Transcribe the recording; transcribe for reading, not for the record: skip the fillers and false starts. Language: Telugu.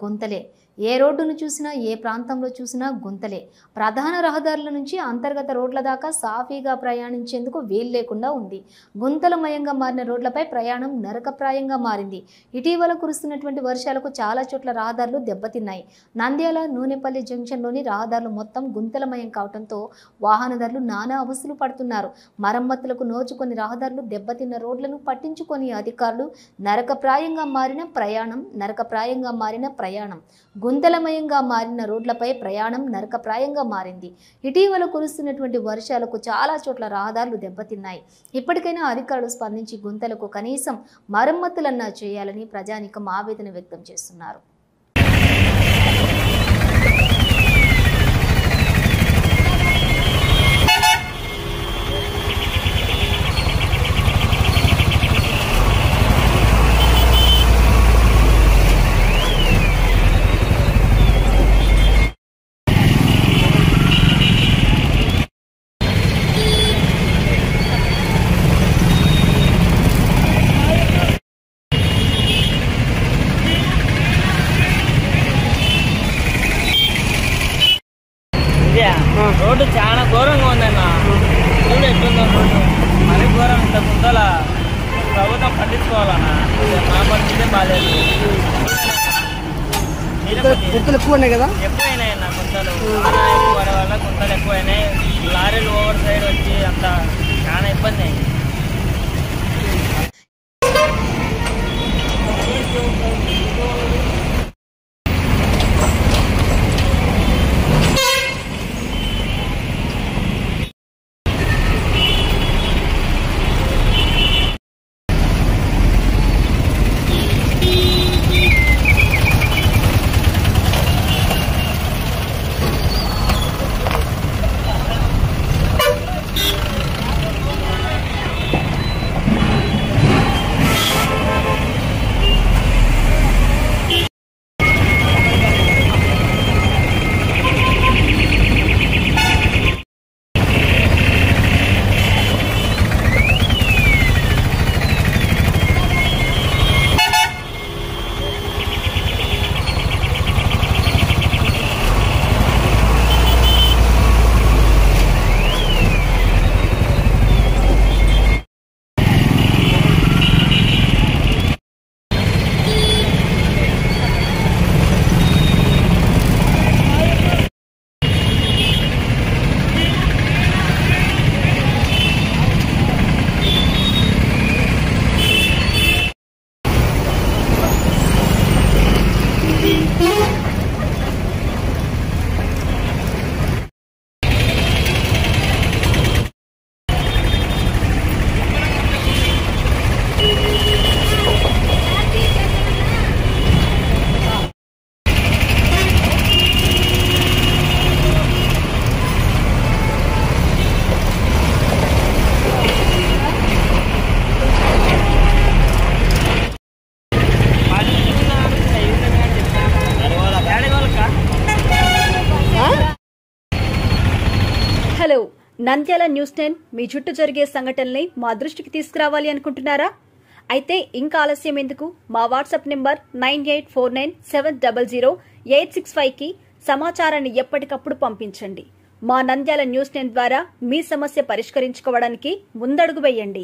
గుంతలే. ఏ రోడ్డును చూసినా, ఏ ప్రాంతంలో చూసినా గుంతలే. ప్రధాన రహదారుల నుంచి అంతర్గత రోడ్ల దాకా సాఫీగా ప్రయాణించేందుకు వీలు లేకుండా ఉంది. గుంతలమయంగా మారిన రోడ్లపై ప్రయాణం నరకప్రాయంగా మారింది. ఇటీవల కురుస్తున్నటువంటి వర్షాలకు చాలా చోట్ల రహదారులు దెబ్బతిన్నాయి. నంద్యాల నూనెపల్లి జంక్షన్లోని రహదారులు మొత్తం గుంతలమయం కావడంతో వాహనదారులు నానా అవస్థలు పడుతున్నారు. మరమ్మతులకు నోచుకొని రహదారులు దెబ్బతిన్న రోడ్లను పట్టించుకొని అధికారులు నరకప్రాయంగా మారిన ప్రయాణం గుంతలమయంగా మారిన రోడ్లపై ప్రయాణం నరకప్రాయంగా మారింది. ఇటీవల కురుస్తున్నటువంటి వర్షాలకు చాలా చోట్ల రహదారులు దెబ్బతిన్నాయి. ఇప్పటికైనా అధికారులు స్పందించి గుంతలకు కనీసం మరమ్మతులన్నా చేయాలని ప్రజానీకం ఆవేదన వ్యక్తం చేస్తున్నారు. రోడ్డు చాలా ఘోరంగా ఉందన్న. చూడు ఎట్లుందో రోడ్డు, మరీ ఘోరం. ఇంత ముందల ప్రభుత్వం పట్టించుకోవాలన్నా. మా పరిస్థితే బాగాలేదు. గుంతలు ఎక్కువ ఉన్నాయి కదా, ఎక్కువైనాయి అన్న గుంతలు. ఎక్కువ పడే వల్ల గుంతలు ఎక్కువైనాయి. లారీలు ఓవర్ సైడ్ వచ్చి అంత చాలా ఇబ్బంది అయింది. హలో, నంద్యాల న్యూస్ 10 మీ చుట్టూ జరిగే సంఘటనల్ని మా దృష్టికి తీసుకురావాలి అనుకుంటున్నారా? అయితే ఇంకా ఆలస్యం ఎందుకు? మా వాట్సాప్ నెంబర్ 9849700865కి సమాచారాన్ని ఎప్పటికప్పుడు పంపించండి. మా నంద్యాల న్యూస్ 10 ద్వారా మీ సమస్య పరిష్కరించుకోవడానికి ముందడుగు వేయండి.